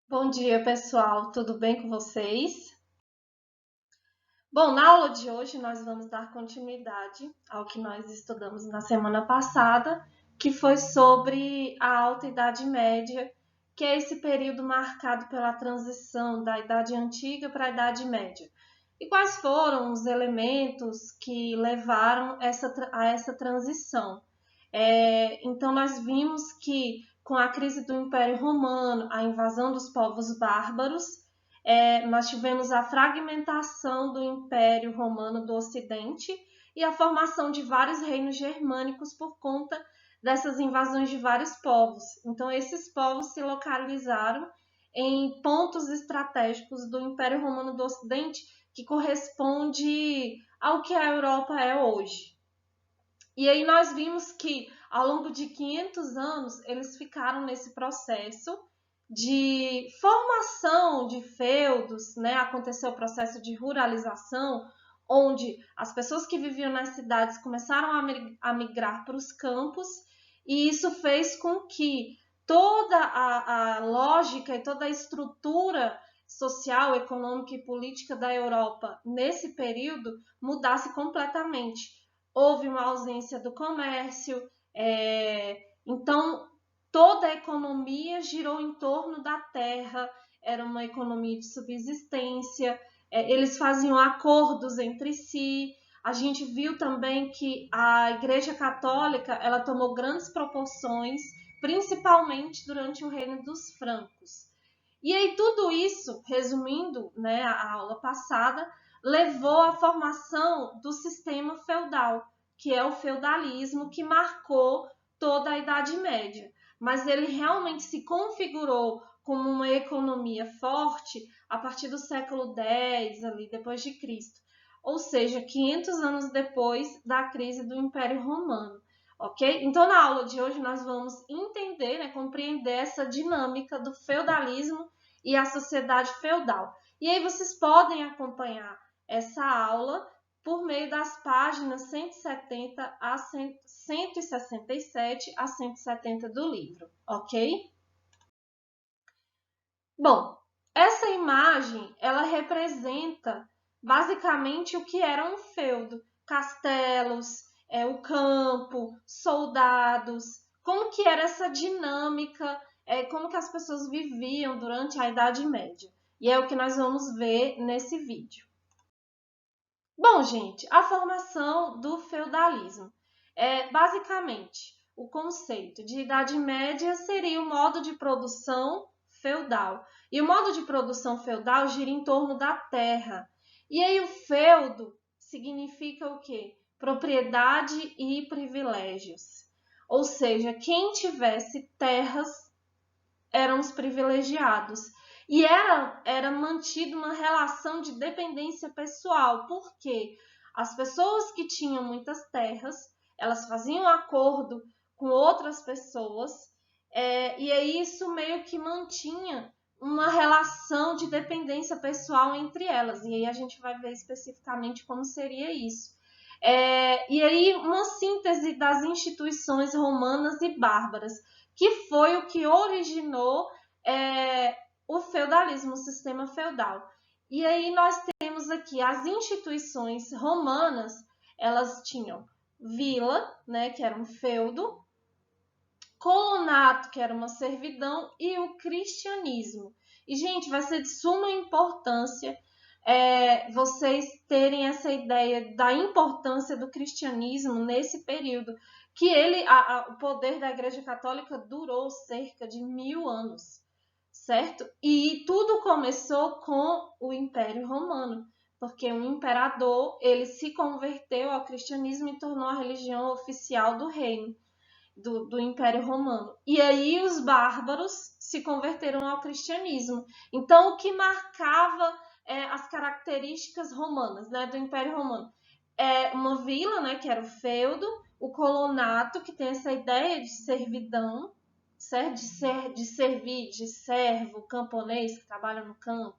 Bom dia, pessoal. Tudo bem com vocês? Bom, na aula de hoje nós vamos dar continuidade ao que nós estudamos na semana passada, que foi sobre a Alta Idade Média, que é esse período marcado pela transição da Idade Antiga para a Idade Média. E quais foram os elementos que levaram a essa transição? Então, nós vimos que com a crise do Império Romano, a invasão dos povos bárbaros, nós tivemos a fragmentação do Império Romano do Ocidente e a formação de vários reinos germânicos por conta dessas invasões de vários povos. Então, esses povos se localizaram em pontos estratégicos do Império Romano do Ocidente, que corresponde ao que a Europa é hoje. E aí nós vimos que ao longo de 500 anos eles ficaram nesse processo de formação de feudos, né? Aconteceu o processo de ruralização, onde as pessoas que viviam nas cidades começaram a migrar para os campos, e isso fez com que toda a lógica e toda a estrutura social, econômica e política da Europa nesse período mudasse completamente. Houve uma ausência do comércio, então toda a economia girou em torno da terra, era uma economia de subsistência, eles faziam acordos entre si. A gente viu também que a Igreja Católica ela tomou grandes proporções, principalmente durante o reino dos francos. E aí tudo isso, resumindo, né, a aula passada, levou à formação do sistema feudal, que é o feudalismo que marcou toda a Idade Média. Mas ele realmente se configurou como uma economia forte a partir do século X, ali, depois de Cristo. Ou seja, 500 anos depois da crise do Império Romano. Ok? Então, na aula de hoje, nós vamos entender, né, compreender essa dinâmica do feudalismo e a sociedade feudal. E aí vocês podem acompanhar essa aula por meio das páginas 170 a 167 a 170 do livro, ok? Bom, essa imagem, ela representa basicamente o que era um feudo, castelos, o campo, soldados, como que era essa dinâmica, como que as pessoas viviam durante a Idade Média. E é o que nós vamos ver nesse vídeo. Bom, gente, a formação do feudalismo. Basicamente, o conceito de Idade Média seria o modo de produção feudal. E o modo de produção feudal gira em torno da terra. E aí o feudo significa o quê? Propriedade e privilégios. Ou seja, quem tivesse terras eram os privilegiados. E era mantida uma relação de dependência pessoal, porque as pessoas que tinham muitas terras, elas faziam acordo com outras pessoas, e aí isso meio que mantinha uma relação de dependência pessoal entre elas. E aí a gente vai ver especificamente como seria isso. E aí uma síntese das instituições romanas e bárbaras, que foi o que originou o feudalismo, o sistema feudal. E aí nós temos aqui as instituições romanas, elas tinham vila, né, que era um feudo, colonato, que era uma servidão, e o cristianismo. E, gente, vai ser de suma importância vocês terem essa ideia da importância do cristianismo nesse período, que o poder da Igreja Católica durou cerca de 1000 anos, certo? E tudo começou com o Império Romano, porque um imperador ele se converteu ao cristianismo e tornou a religião oficial do reino. Do Império Romano. E aí os bárbaros se converteram ao cristianismo. Então, o que marcava as características romanas, né, do Império Romano? Uma vila, né, que era o feudo, o colonato, que tem essa ideia de servidão, certo? De servir, de servo, camponês que trabalha no campo,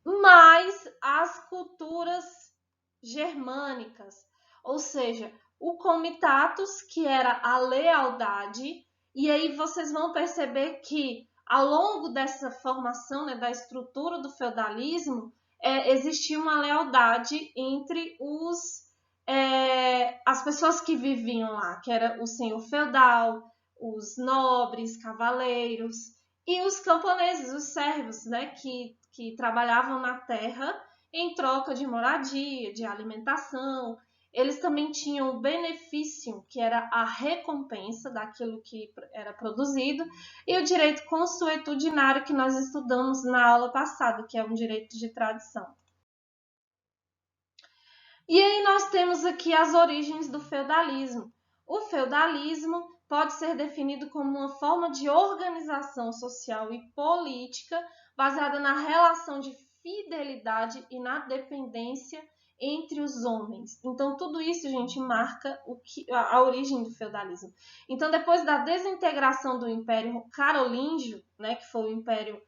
mais as culturas germânicas, ou seja, o comitatus, que era a lealdade, e aí vocês vão perceber que ao longo dessa formação, né, da estrutura do feudalismo, existia uma lealdade entre as pessoas que viviam lá, que era o senhor feudal, os nobres, cavaleiros e os camponeses, os servos, né, que trabalhavam na terra em troca de moradia, de alimentação. Eles também tinham o benefício, que era a recompensa daquilo que era produzido, e o direito consuetudinário, que nós estudamos na aula passada, que é um direito de tradição. E aí nós temos aqui as origens do feudalismo. O feudalismo pode ser definido como uma forma de organização social e política baseada na relação de fidelidade e na dependência entre os homens. Então, tudo isso, gente, marca a origem do feudalismo. Então, depois da desintegração do Império Carolíngio, né, que foi o império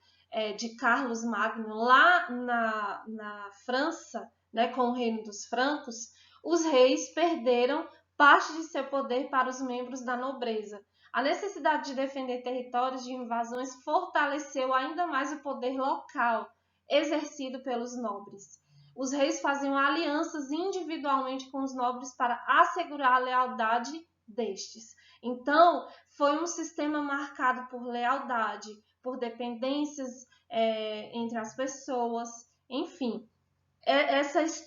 de Carlos Magno lá na França, né, com o reino dos francos, os reis perderam parte de seu poder para os membros da nobreza. A necessidade de defender territórios de invasões fortaleceu ainda mais o poder local exercido pelos nobres. Os reis faziam alianças individualmente com os nobres para assegurar a lealdade destes. Então, foi um sistema marcado por lealdade, por dependências entre as pessoas, enfim.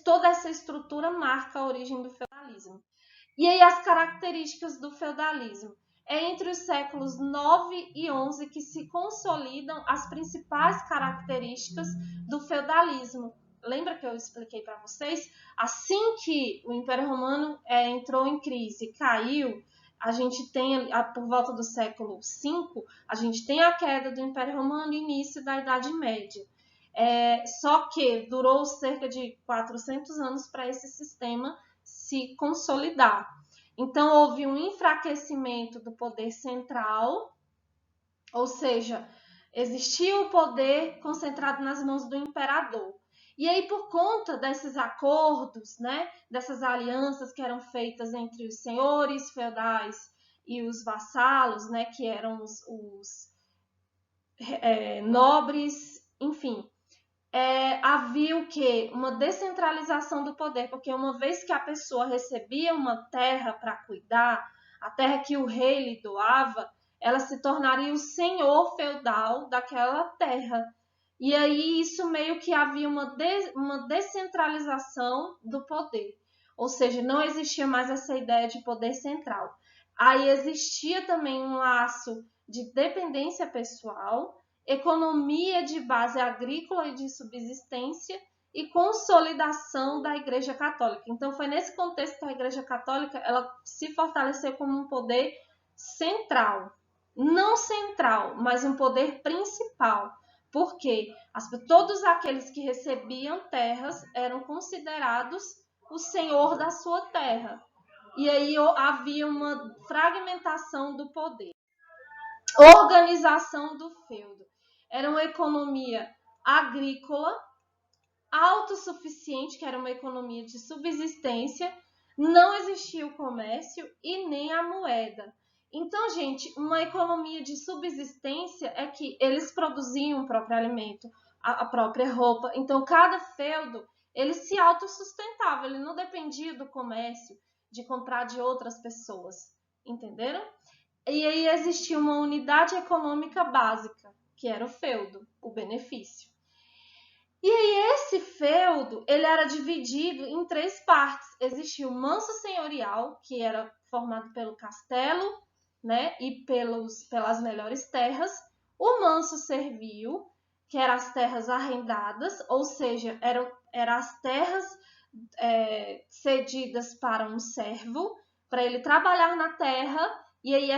Toda essa estrutura marca a origem do feudalismo. E aí as características do feudalismo. É entre os séculos 9 e 11 que se consolidam as principais características do feudalismo. Lembra que eu expliquei para vocês? Assim que o Império Romano entrou em crise, caiu, a gente tem, por volta do século V, a gente tem a queda do Império Romano e início da Idade Média. Só que durou cerca de 400 anos para esse sistema se consolidar. Então, houve um enfraquecimento do poder central, ou seja, existia o poder concentrado nas mãos do imperador. E aí, por conta desses acordos, né, dessas alianças que eram feitas entre os senhores feudais e os vassalos, né, que eram os nobres, enfim, havia o quê? Uma descentralização do poder, porque uma vez que a pessoa recebia uma terra para cuidar, a terra que o rei lhe doava, ela se tornaria o senhor feudal daquela terra. E aí isso meio que havia uma descentralização do poder, ou seja, não existia mais essa ideia de poder central. Aí existia também um laço de dependência pessoal, economia de base agrícola e de subsistência e consolidação da Igreja Católica. Então, foi nesse contexto que a Igreja Católica ela se fortaleceu como um poder central. Não central, mas um poder principal. Porque todos aqueles que recebiam terras eram considerados o senhor da sua terra. E aí havia uma fragmentação do poder. Organização do feudo. Era uma economia agrícola, autossuficiente, que era uma economia de subsistência, não existia o comércio e nem a moeda. Então, gente, uma economia de subsistência é que eles produziam o próprio alimento, a própria roupa. Então, cada feudo, ele se autossustentava, ele não dependia do comércio, de comprar de outras pessoas. Entenderam? E aí existia uma unidade econômica básica, que era o feudo, o benefício. E aí esse feudo, ele era dividido em 3 partes. Existia o manso senhorial, que era formado pelo castelo, né, e pelas melhores terras. O manso servil, que eram as terras arrendadas, ou seja, eram as terras cedidas para um servo, para ele trabalhar na terra. E aí,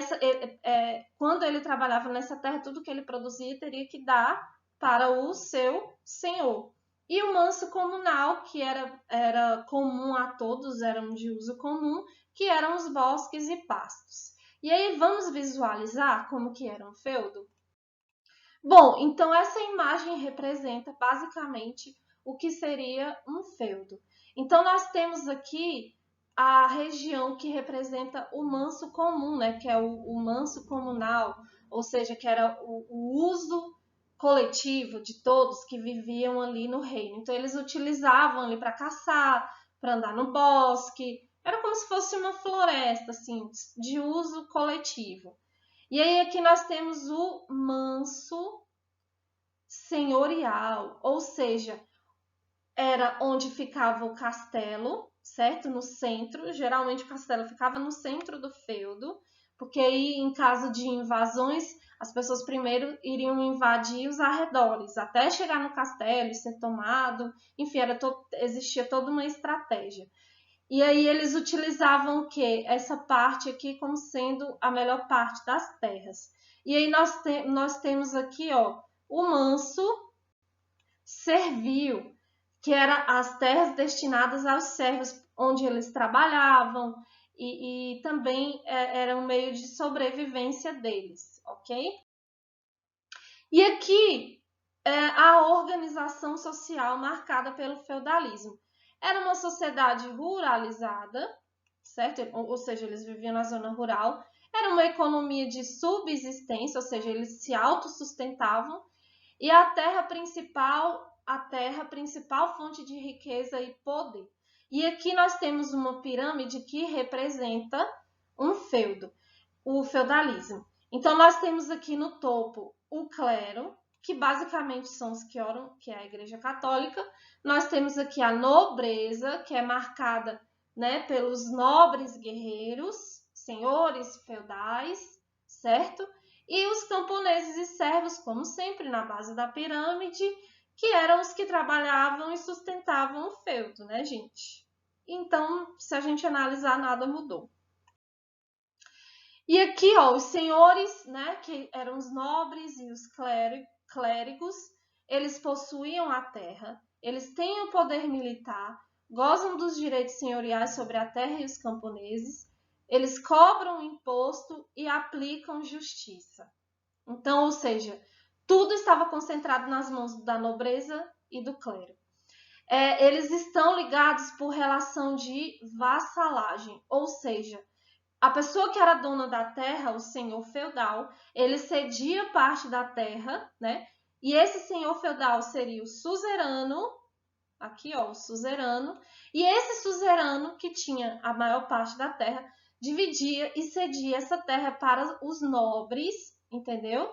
quando ele trabalhava nessa terra, tudo que ele produzia teria que dar para o seu senhor. E o manso comunal, que era comum a todos, eram de uso comum, que eram os bosques e pastos. E aí, vamos visualizar como que era um feudo? Bom, então essa imagem representa basicamente o que seria um feudo. Então, nós temos aqui a região que representa o manso comum, né, que é o manso comunal, ou seja, que era o uso coletivo de todos que viviam ali no reino. Então, eles utilizavam ali para caçar, para andar no bosque, era como se fosse uma floresta, assim, de uso coletivo. E aí aqui nós temos o manso senhorial, ou seja, era onde ficava o castelo, certo? No centro, geralmente o castelo ficava no centro do feudo, porque aí em caso de invasões, as pessoas primeiro iriam invadir os arredores, até chegar no castelo e ser tomado, enfim, existia toda uma estratégia. E aí eles utilizavam o quê? Essa parte aqui como sendo a melhor parte das terras. E aí nós temos aqui, ó, o manso servil, que era as terras destinadas aos servos, onde eles trabalhavam e também era um meio de sobrevivência deles, ok? E aqui a organização social marcada pelo feudalismo. Era uma sociedade ruralizada, certo? Ou seja, eles viviam na zona rural. Era uma economia de subsistência, ou seja, eles se autossustentavam. E a principal fonte de riqueza e poder. E aqui nós temos uma pirâmide que representa um feudo, o feudalismo. Então nós temos aqui no topo o clero, que basicamente são os que oram, que é a Igreja Católica. Nós temos aqui a nobreza, que é marcada, né, pelos nobres guerreiros, senhores feudais, certo? E os camponeses e servos, como sempre, na base da pirâmide, que eram os que trabalhavam e sustentavam o feudo, né, gente? Então, se a gente analisar, nada mudou. E aqui, ó, os senhores, né, que eram os nobres e os clérigos, eles possuíam a terra, eles têm o poder militar, gozam dos direitos senhoriais sobre a terra e os camponeses, eles cobram imposto e aplicam justiça. Então, ou seja, tudo estava concentrado nas mãos da nobreza e do clero. Eles estão ligados por relação de vassalagem, ou seja, a pessoa que era dona da terra, o senhor feudal, ele cedia parte da terra, né? E esse senhor feudal seria o suzerano, aqui ó, o suzerano, e esse suzerano que tinha a maior parte da terra, dividia e cedia essa terra para os nobres, entendeu?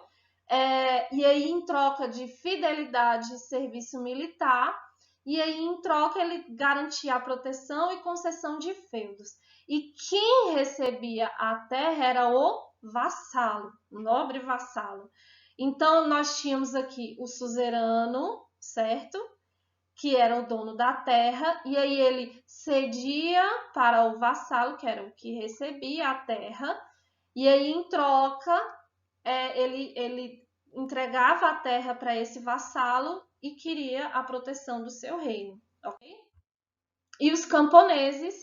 E aí, em troca de fidelidade e serviço militar, e aí, em troca, ele garantia a proteção e concessão de feudos. E quem recebia a terra era o vassalo, o nobre vassalo. Então, nós tínhamos aqui o suzerano, certo? Que era o dono da terra, e aí ele cedia para o vassalo, que era o que recebia a terra, e aí, em troca, ele entregava a terra para esse vassalo e queria a proteção do seu reino, ok? E os camponeses,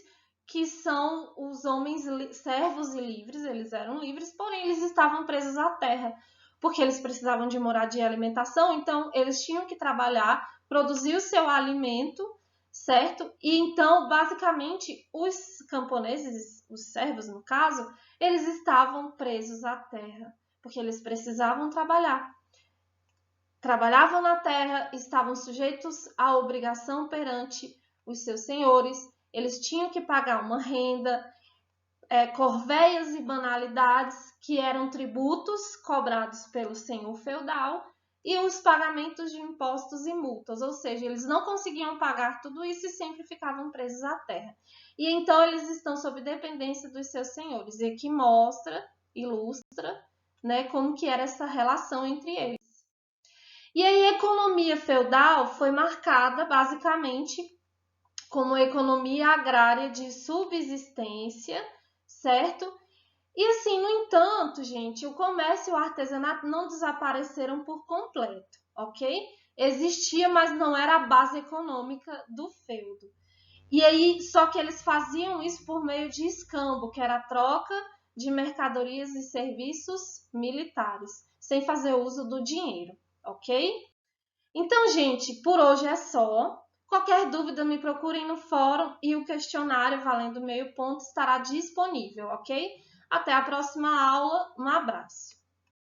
que são os homens servos e livres, eles eram livres, porém eles estavam presos à terra, porque eles precisavam de moradia e alimentação, então eles tinham que trabalhar, produzir o seu alimento, certo? E então, basicamente, os camponeses, os servos no caso, eles estavam presos à terra, porque eles precisavam trabalhar. Trabalhavam na terra, estavam sujeitos à obrigação perante os seus senhores, eles tinham que pagar uma renda, corveias e banalidades, que eram tributos cobrados pelo senhor feudal, e os pagamentos de impostos e multas, ou seja, eles não conseguiam pagar tudo isso e sempre ficavam presos à terra. E então eles estão sob dependência dos seus senhores, e aqui ilustra, né, como que era essa relação entre eles. E aí a economia feudal foi marcada basicamente como economia agrária de subsistência, certo? E assim, no entanto, gente, o comércio e o artesanato não desapareceram por completo, ok? Existia, mas não era a base econômica do feudo. E aí, só que eles faziam isso por meio de escambo, que era a troca de mercadorias e serviços militares, sem fazer uso do dinheiro, ok? Então, gente, por hoje é só. Qualquer dúvida, me procurem no fórum e o questionário valendo meio ponto estará disponível, ok? Até a próxima aula. Um abraço.